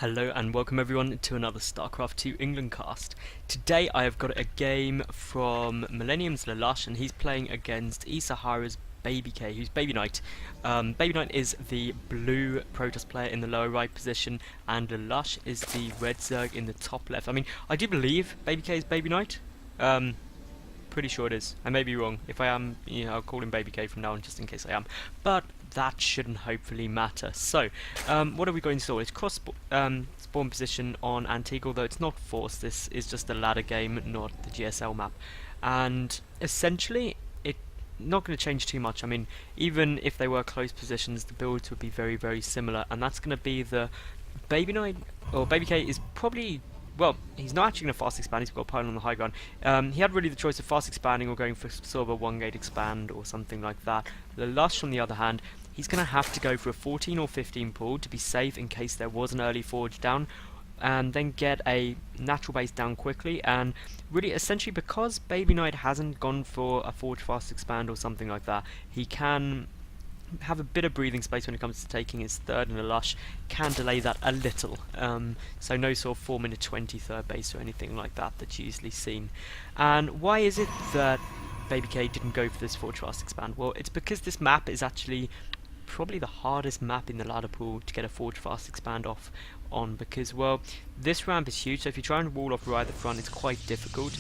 Hello and welcome everyone to another StarCraft 2 England cast. Today I have got a game from Millennium's Lalush and he's playing against eSaharaBabyK, who's Baby Knight. Baby Knight is the blue Protoss player in the lower right position and Lalush is the red Zerg in the top left. I mean, I do believe BabyK is Baby Knight. Pretty sure it is. I may be wrong. If I am, I'll call him BabyK from now on just in case I am. But that shouldn't hopefully matter. So, what are we going to do? It's cross spawn position on Antigua, although it's not forced. This is just a ladder game, not the GSL map. And essentially, it's not going to change too much. I mean, even if they were close positions, the builds would be very, very similar. And that's going to be the Baby Knight, or BabyK is probably... Well, he's not actually going to fast expand, he's got a pylon on the high ground. He had really the choice of fast expanding or going for sort of a 1-gate expand or something like that. Lalush, on the other hand, he's going to have to go for a 14 or 15 pull to be safe in case there was an early forge down, and then get a natural base down quickly. And really, essentially, because Baby Knight hasn't gone for a forge fast expand or something like that, he can have a bit of breathing space when it comes to taking his third, and Lalush can delay that a little. So no sort of 4-minute 20 third base or anything like that that's usually seen. And why is it that BabyK didn't go for this forge fast expand? Well, it's because this map is actually probably the hardest map in the ladder pool to get a forge fast expand off on, because, well, this ramp is huge, so if you try and wall off right at the front, it's quite difficult.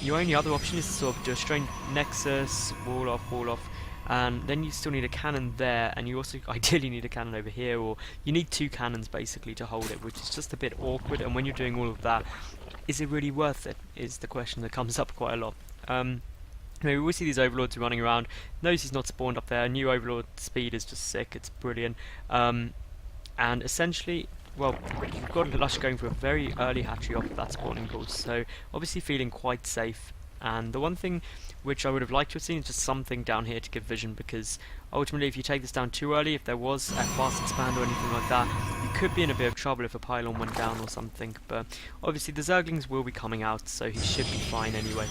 Your only other option is to sort of do a strained nexus, wall off, and then you still need a cannon there, and you also ideally need a cannon over here, or you need 2 cannons basically to hold it, which is just a bit awkward. And when you're doing all of that, is it really worth it, is the question that comes up quite a lot. We always see these overlords running around. Knows he's not spawned up there. New overlord speed is just sick, it's brilliant. And essentially, well, you've got Lalush going for a very early hatchery off of that spawning pool, so obviously feeling quite safe. And the one thing which I would have liked to have seen is just something down here to give vision, because ultimately if you take this down too early, if there was a fast expand or anything like that, you could be in a bit of trouble if a pylon went down or something. But obviously the Zerglings will be coming out, so he should be fine anyway.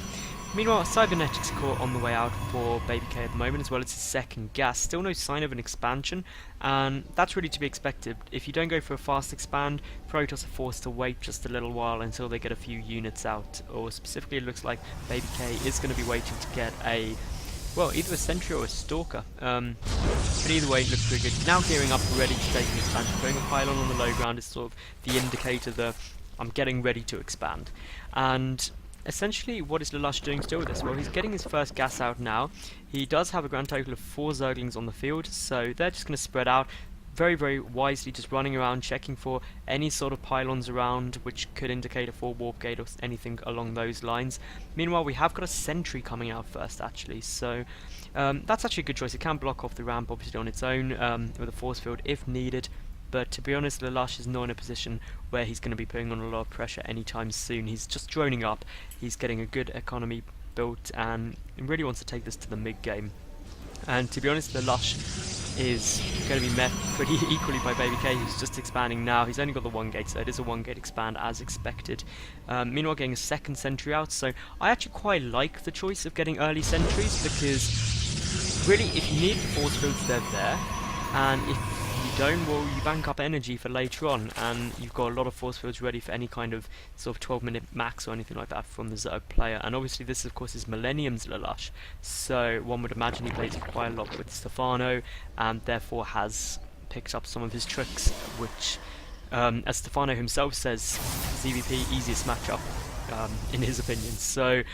Meanwhile, Cybernetics Core on the way out for BabyK at the moment, as well as his second gas. Still no sign of an expansion, and that's really to be expected. If you don't go for a fast expand, Protoss are forced to wait just a little while until they get a few units out. Or specifically, it looks like BabyK is going to be waiting to get a, well, either a sentry or a stalker. But either way, it looks pretty good. Now gearing up, ready to take an expansion. Putting a pylon on the low ground is sort of the indicator that I'm getting ready to expand. And essentially, what is Lalush doing still with this? Well, he's getting his first gas out now. He does have a grand total of 4 Zerglings on the field, so they're just going to spread out very, very wisely, just running around, checking for any sort of pylons around, which could indicate a 4 warp gate or anything along those lines. Meanwhile, we have got a sentry coming out first, actually, so that's actually a good choice. It can block off the ramp, obviously, on its own, with a force field if needed. But to be honest, Lalush is not in a position where he's going to be putting on a lot of pressure anytime soon. He's just droning up, he's getting a good economy built, and he really wants to take this to the mid-game. And to be honest, Lalush is going to be met pretty equally by BabyK, who's just expanding now. He's only got the 1 gate, so it is a 1-gate expand as expected. Meanwhile, getting a second sentry out, so I actually quite like the choice of getting early sentries, because really, if you need the force fields, they're there, and if you don't, well, you bank up energy for later on, and you've got a lot of force fields ready for any kind of sort of 12-minute max or anything like that from the Zerg player. And obviously this, of course, is Millennium's Lalush, so one would imagine he plays quite a lot with Stefano, and therefore has picked up some of his tricks, which, as Stefano himself says, ZvP easiest matchup, in his opinion. So,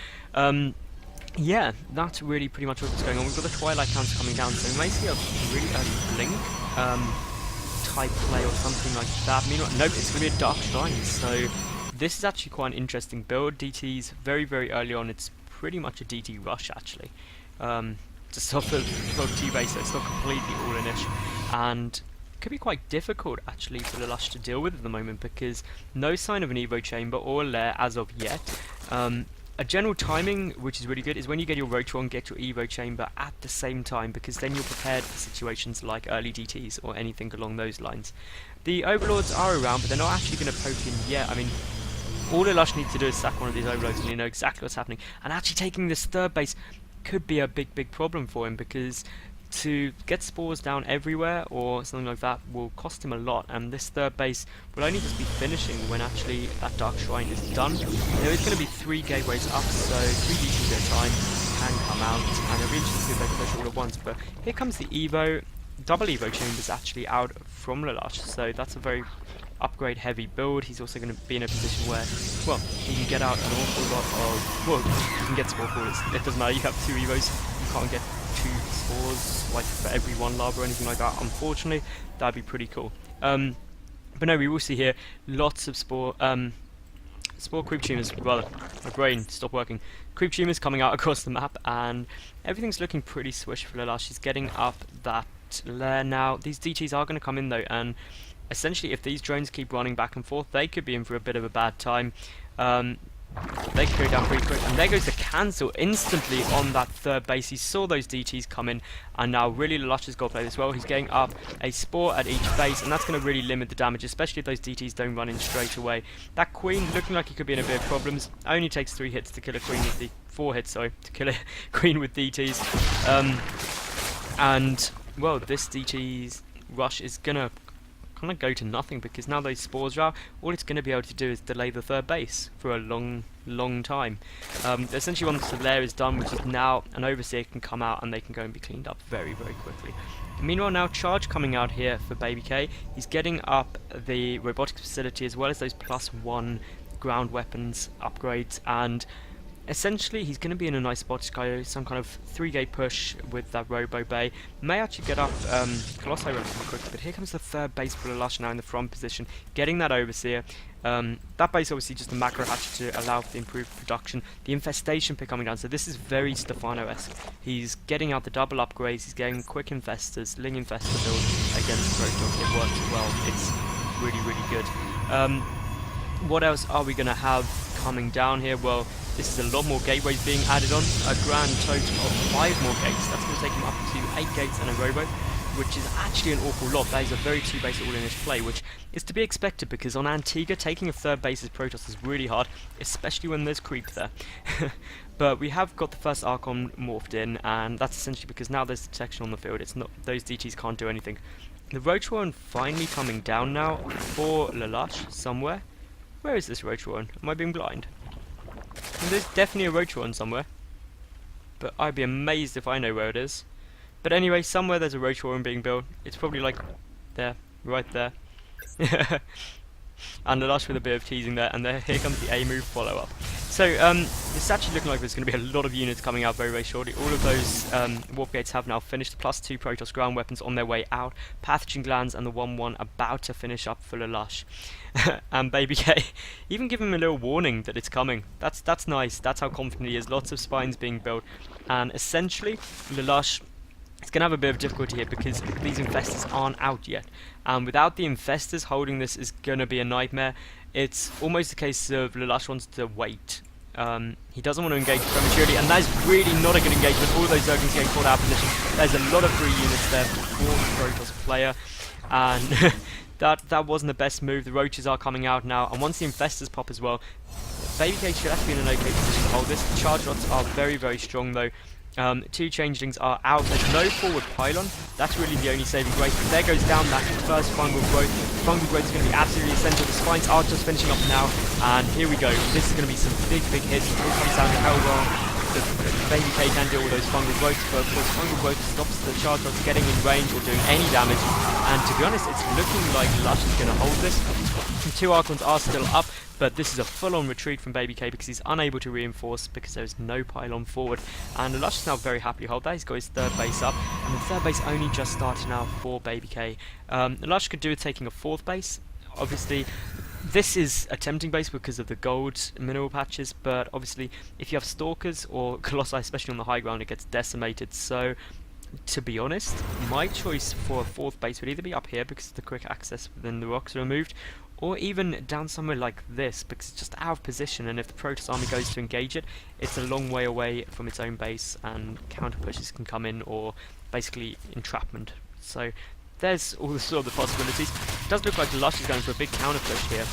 yeah, that's really pretty much what's going on. We've got the Twilight counter coming down, so we may see a really early blink type play or something like that. Meanwhile, nope, it's going to be a Dark Shrine, so this is actually quite an interesting build. DT's very, very early on. It's pretty much a DT rush, actually. Just off the T-base, so it's not completely all-in-ish. And could be quite difficult, actually, for Lalush to deal with at the moment, because no sign of an Evo chamber or a lair as of yet. A general timing, which is really good, is when you get your Rotron, get your Evo chamber at the same time, because then you're prepared for situations like early DTs or anything along those lines. The Overlords are around, but they're not actually going to poke in yet. I mean, all Lalush needs to do is sack one of these Overlords and you know exactly what's happening. And actually taking this third base could be a big, big problem for him, because to get spores down everywhere or something like that will cost him a lot, and this third base will only just be finishing when actually that Dark Shrine is done. There is going to be 3 gateways up, so 3 DTs at a time can come out, and it'll be interesting if they push all at once. But here comes the Evo. Double Evo Chambers actually out from Lalush, so that's a very upgrade heavy build. He's also going to be in a position where, well, he can get out an awful lot of, well, you can get spore crawlers. It doesn't matter, you have 2 Evos, you can't get 2 spores like for every 1 lava or anything like that. Unfortunately, that'd be pretty cool. But no, we will see here lots of spore creep tumors. Well, my brain stopped working. Creep tumors coming out across the map, and everything's looking pretty swish for Lalush. He's getting up that lair now. These DTs are going to come in though, and essentially if these drones keep running back and forth, they could be in for a bit of a bad time. They could go down pretty quick, and there goes the cancel instantly on that third base. He saw those DTs come in, and now really Lalush has got to play this well. He's getting up a spore at each base, and that's going to really limit the damage, especially if those DTs don't run in straight away. That queen looking like he could be in a bit of problems. Only takes 3 hits to kill a queen with the 4 hits, sorry, to kill a queen with DTs. And well, this DT's rush is gonna kind of go to nothing, because now those spores are out, all it's going to be able to do is delay the third base for a long time. Essentially once the lair is done, which is now, an overseer can come out and they can go and be cleaned up very quickly. Meanwhile now, charge coming out here for BabyK. He's getting up the robotics facility as well as those +1 ground weapons upgrades, and essentially he's going to be in a nice spot to go some kind of 3-gate push with that Robo Bay. May actually get up Colossi relatively quickly, but here comes the third base for Lalush now in the front position, getting that Overseer. That base obviously just a macro hatch to allow for the improved production. The infestation pick coming down, so this is very Stefano-esque. He's getting out the double upgrades, he's getting quick infestors, Ling infestor build against Protoss. It works well, it's really good. What else are we going to have coming down here? Well, this is a lot more gateways being added on, a grand total of 5 more gates. That's going to take him up to 8 gates and a robo, which is actually an awful lot. That is a very 2-base all-in-ish play, which is to be expected, because on Antigua, taking a third base as Protoss is really hard, especially when there's creep there. But we have got the first Archon morphed in, and that's essentially because now there's detection on the field. It's not, those DTs can't do anything. The Roach Warren finally coming down now for Lalush somewhere. Where is this Roach Warren? Am I being blind? And there's definitely a Roach Warren somewhere, but I'd be amazed if I know where it is. But anyway, somewhere there's a Roach Warren being built. It's probably like there, right there. And Lalush with a bit of teasing there, and here comes the A move follow up. So it's actually looking like there's going to be a lot of units coming out very shortly. All of those warp gates have now finished. +2 Protoss ground weapons on their way out. Pathogen glands and the 1-1 about to finish up for Lalush. And BabyK even give him a little warning that it's coming. That's nice. That's how confident he is. Lots of spines being built, and essentially Lalush is going to have a bit of difficulty here because these infestors aren't out yet, and without the infestors holding this is going to be a nightmare. It's almost a case of Lalush wants to wait. He doesn't want to engage prematurely, and that is really not a good engagement. All those Zerglings getting caught out of position. There's a lot of free units there for the Protoss player, and that wasn't the best move. The roaches are coming out now, and once the infestors pop as well, BabyK should actually be in an okay position to hold this. The charge rods are very strong though. 2 changelings are out. There's no forward pylon. That's really the only saving grace. But there goes down that first fungal growth. Fungal growth is going to be absolutely essential. The spines are just finishing up now, and here we go. This is going to be some big hits. It all comes down to how well the BabyK can deal with those fungal growths. But of course, fungal growth stops the charge rods getting in range or doing any damage. And to be honest, it's looking like Lush is going to hold this. 2 Archons are still up, but this is a full-on retreat from BabyK because he's unable to reinforce because there's no pylon forward. And Lalush is now very happy to hold that. He's got his third base up, and the third base only just started now for BabyK. Lalush could do with taking a 4th base. Obviously, this is a tempting base because of the gold mineral patches, but obviously if you have Stalkers or Colossi, especially on the high ground, it gets decimated. So to be honest, my choice for a 4th base would either be up here because the quick access within the rocks are removed, or even down somewhere like this because it's just out of position, and if the Protoss army goes to engage it, it's a long way away from its own base and counter pushes can come in, or basically entrapment. So there's all sort of the possibilities. It does look like Lalush is going for a big counter push here.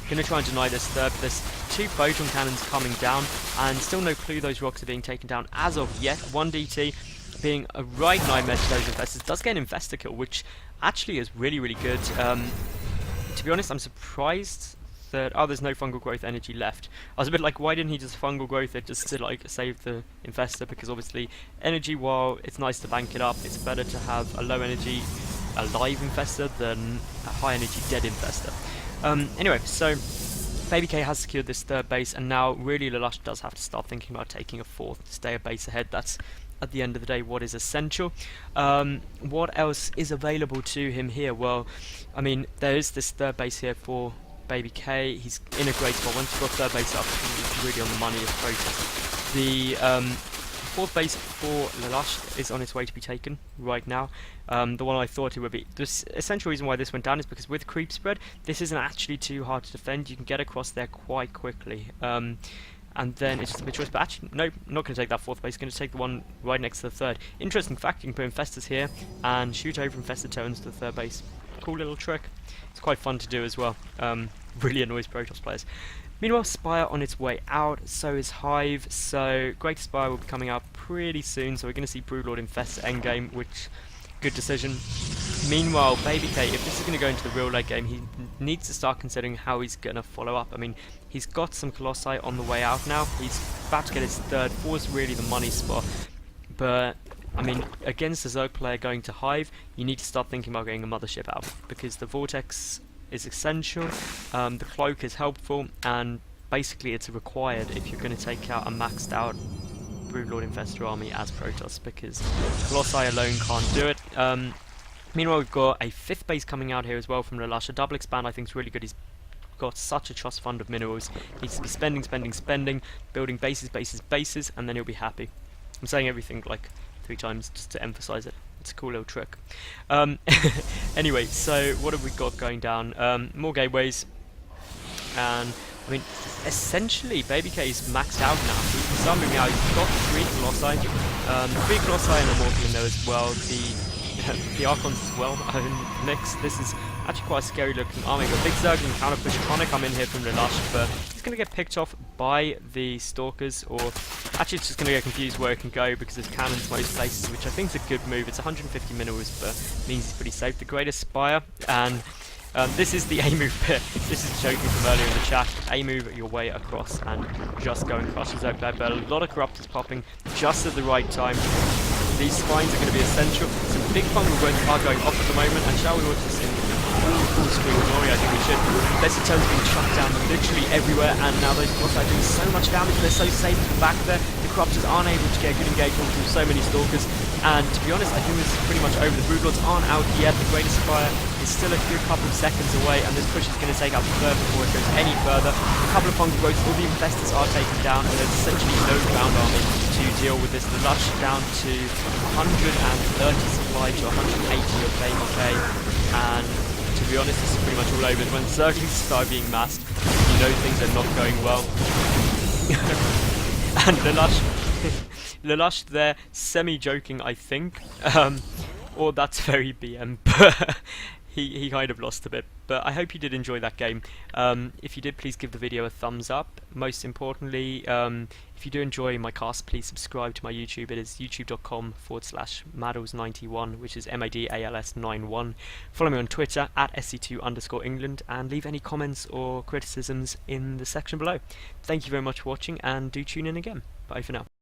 Going to try and deny this third. There's 2 photon cannons coming down, and still no clue those rocks are being taken down as of yet. 1 DT. being a right nightmare to those infestors, does get an infestor kill, which actually is really, really good. To be honest, I'm surprised that... Oh, there's no fungal growth energy left. I was a bit like, why didn't he just fungal growth it just to like save the infestor? Because obviously, energy, while it's nice to bank it up, it's better to have a low energy alive infestor than a high energy dead infestor. Anyway, so BabyK has secured this third base, and now really Lalush does have to start thinking about taking a fourth to stay a base ahead. That's, at the end of the day, what is essential. What else is available to him here? Well, I mean, there is this third base here for BabyK. He's in a great spot. Once you've got third base up, he's really on the money of progress. The fourth base for Lalush is on its way to be taken right now. The one I thought it would be. The essential reason why this went down is because with creep spread, this isn't actually too hard to defend. You can get across there quite quickly. And then it's just a bit choice, but actually, no, not going to take that fourth base, going to take the one right next to the third. Interesting fact, you can put infestors here and shoot over infested tones to the third base. Cool little trick. It's quite fun to do as well. Really annoys Protoss players. Meanwhile, Spire on its way out, so is Hive, so Great Spire will be coming out pretty soon, so we're going to see Broodlord infest endgame, which, good decision. Meanwhile, BabyK, if this is going to go into the real late game, he needs to start considering how he's going to follow up. I mean, he's got some Colossi on the way out now. He's about to get his third. Four's really the money spot. But, I mean, against a Zerg player going to Hive, you need to start thinking about getting a mothership out. Because the Vortex is essential, the Cloak is helpful, and basically it's required if you're going to take out a maxed out Broodlord Infestor army as Protoss, because Colossi alone can't do it. Meanwhile, we've got a fifth base coming out here as well from Lalush. A double expand I think is really good. He's got such a trust fund of minerals. He needs to be spending, building bases, and then he'll be happy. I'm saying everything like 3 times just to emphasize it. It's a cool little trick. Anyway, so what have we got going down? More gateways, and I mean, essentially, BabyK is maxed out now. He's summing out. He's got 3 Colossi, 3 Colossi and a Mortal in there as well. The Archons as well are in the mix. This is actually quite a scary looking army. Got Big Zerg and Counter Push trying to come in here from Lalush, but it's going to get picked off by the Stalkers, or actually it's just going to get confused where it can go because there's cannons most places, which I think is a good move. It's 150 minerals, but means he's pretty safe. The Greatest Spire, and this is the A-move bit. This is joking from earlier in the chat. A-move your way across and just go and crush the Zerg player, but a lot of Corruptors popping just at the right time. These spines are going to be essential. Some big fungal growth are going off at the moment, and shall we watch this in full screen glory? I think we should. Infested tones being shut down literally everywhere, and now those Colossi are doing so much damage. They're so safe from back there. The Corruptors aren't able to get good engagement through so many Stalkers, and to be honest, I think this is pretty much over. The Broodlords aren't out yet. The Greatest Spire is still a good couple of seconds away, and this push is going to take out the third before it goes any further. A couple of fungal growths, all the infestors are taken down, and there's essentially no ground army to deal with this. The Lush down to 130 supply to 180 of BabyK, and to be honest, this is pretty much all over. When Zerglings start being massed, you know things are not going well. And Lalush there, semi-joking I think, or that's very BM, but he kind of lost a bit. But I hope you did enjoy that game. If you did, please give the video a thumbs up. Most importantly, if you do enjoy my cast, please subscribe to my YouTube. It is youtube.com/Madals91, which is MADALS91. Follow me on Twitter at SC2_England, and leave any comments or criticisms in the section below. Thank you very much for watching, and do tune in again. Bye for now.